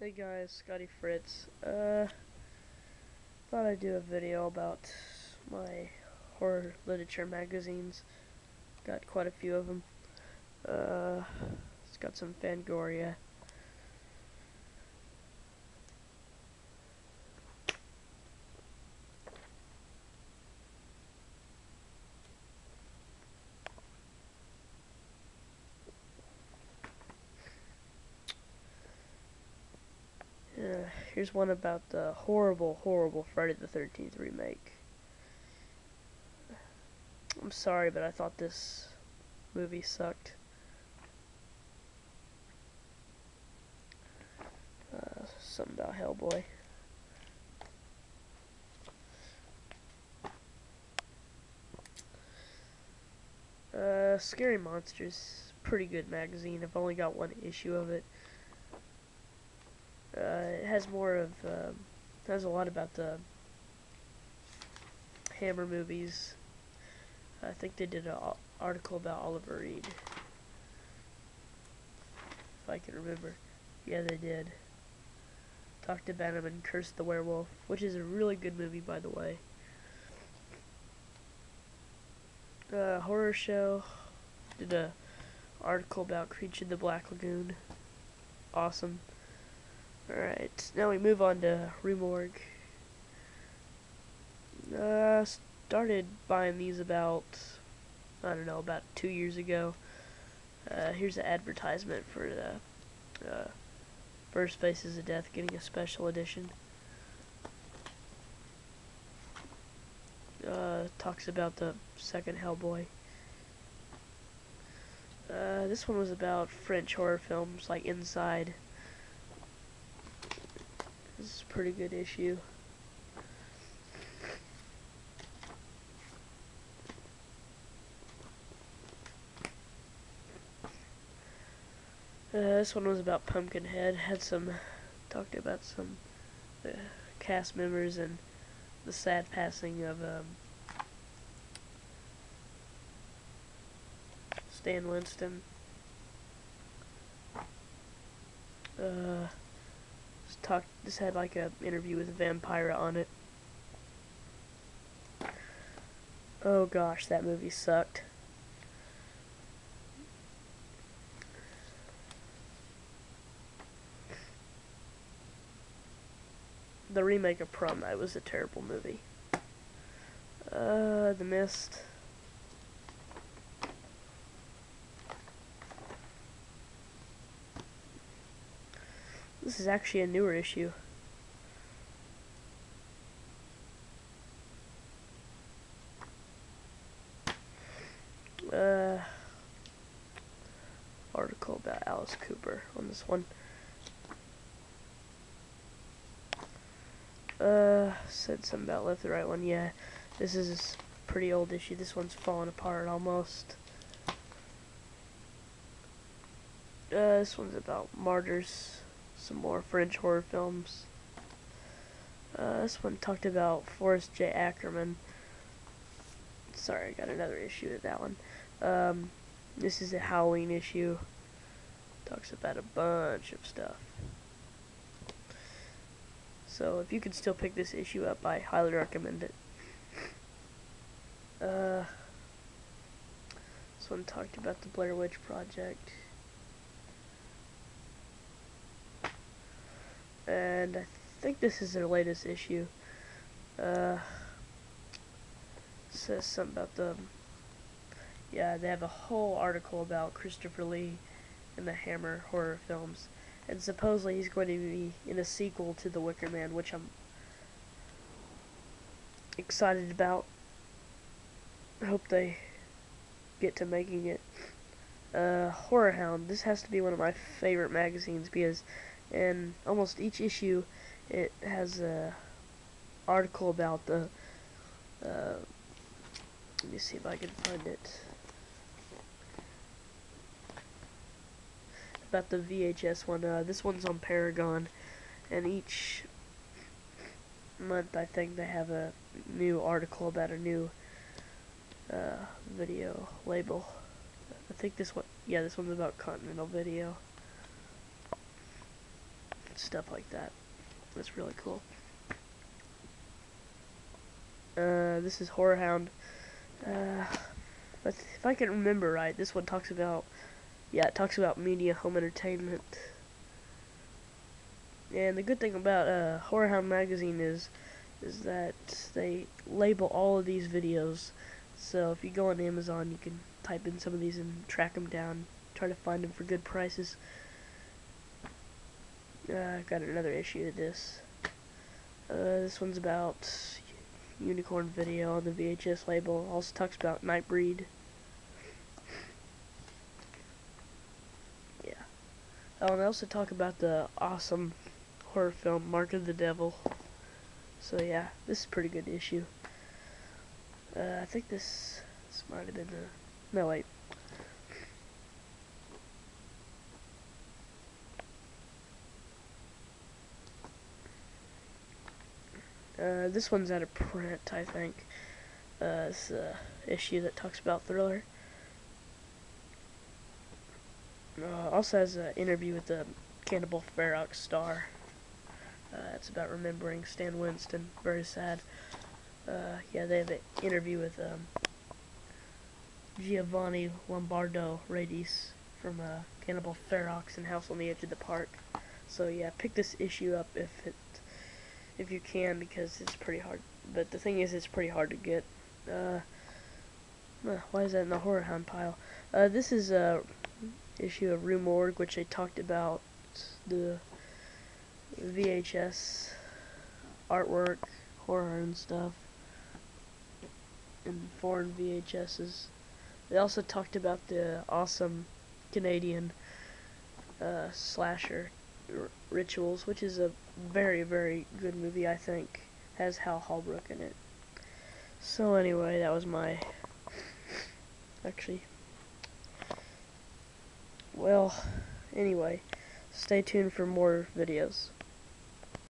Hey guys, Scotty Fritz. Thought I'd do a video about my horror literature magazines. Got quite a few of them. It's got some Fangoria. Here's one about the horrible Friday the 13th remake. I'm sorry, but I thought this movie sucked. Something about Hellboy. Scary Monsters, pretty good magazine. I've only got one issue of it. It has more of, has a lot about the Hammer movies. I think they did an article about Oliver Reed, if I can remember. Yeah, they did. Talked about him in Curse the Werewolf, which is a really good movie, by the way. Horror show. Did a article about Creature in the Black Lagoon. Awesome. Alright, now we move on to Remorgue. Started buying these about, I don't know, about 2 years ago. Here's an advertisement for the First Faces of Death getting a special edition. Talks about the second Hellboy. This one was about French horror films, like Inside. This is a pretty good issue. This one was about Pumpkinhead. Talked about some cast members and the sad passing of Stan Winston. This had like a interview with Vampira on it. Oh gosh, that movie sucked. The remake of Prom Night was a terrible movie. The Mist. This is actually a newer issue. Article about Alice Cooper on this one. Said something about Left the Right One. Yeah, this is a pretty old issue. This one's falling apart almost. This one's about martyrs. Some more French horror films. This one talked about Forrest J. Ackerman. Sorry, I got another issue of that one. This is a Halloween issue. Talks about a bunch of stuff. So if you could still pick this issue up, I highly recommend it. This one talked about the Blair Witch Project. And I think this is their latest issue. Says something about they have a whole article about Christopher Lee and the Hammer horror films. And supposedly he's going to be in a sequel to The Wicker Man, which I'm excited about. I hope they get to making it. Horror Hound. This has to be one of my favorite magazines because in almost each issue it has a article about the let me see if I can find it. About the VHS one. This one's on Paragon, and each month I think they have a new article about a new video label. I think this one, yeah, this one's about Continental Video. stuff like that. That's really cool. This is Horror Hound. But if I can remember right, this one talks about, yeah, it talks about media, home entertainment. And the good thing about Horror Hound magazine is that they label all of these videos. So if you go on Amazon, you can type in some of these and track them down, try to find them for good prices. I've got another issue of this. This one's about unicorn video on the VHS label. Also talks about Nightbreed. Yeah. Oh, and I also talk about the awesome horror film Mark of the Devil. So yeah, this is a pretty good issue. I think this might have been the... No, wait. This one's out of print, I think. It's an issue that talks about Thriller. Also has an interview with the Cannibal Ferox star. It's about remembering Stan Winston. Very sad. Yeah, they have an interview with Giovanni Lombardo Radice from Cannibal Ferox and House on the Edge of the Park. So yeah, pick this issue up if you can, because it's pretty hard. But the thing is, it's pretty hard to get. Why is that in the Horror Hound pile? This is a issue of Rue Morgue, which they talked about the VHS artwork, horror and stuff, and foreign VHSs. They also talked about the awesome Canadian slasher Rituals, which is a very, very good movie, I think. Has Hal Holbrook in it. So anyway, that was my... Actually... Well, anyway, stay tuned for more videos.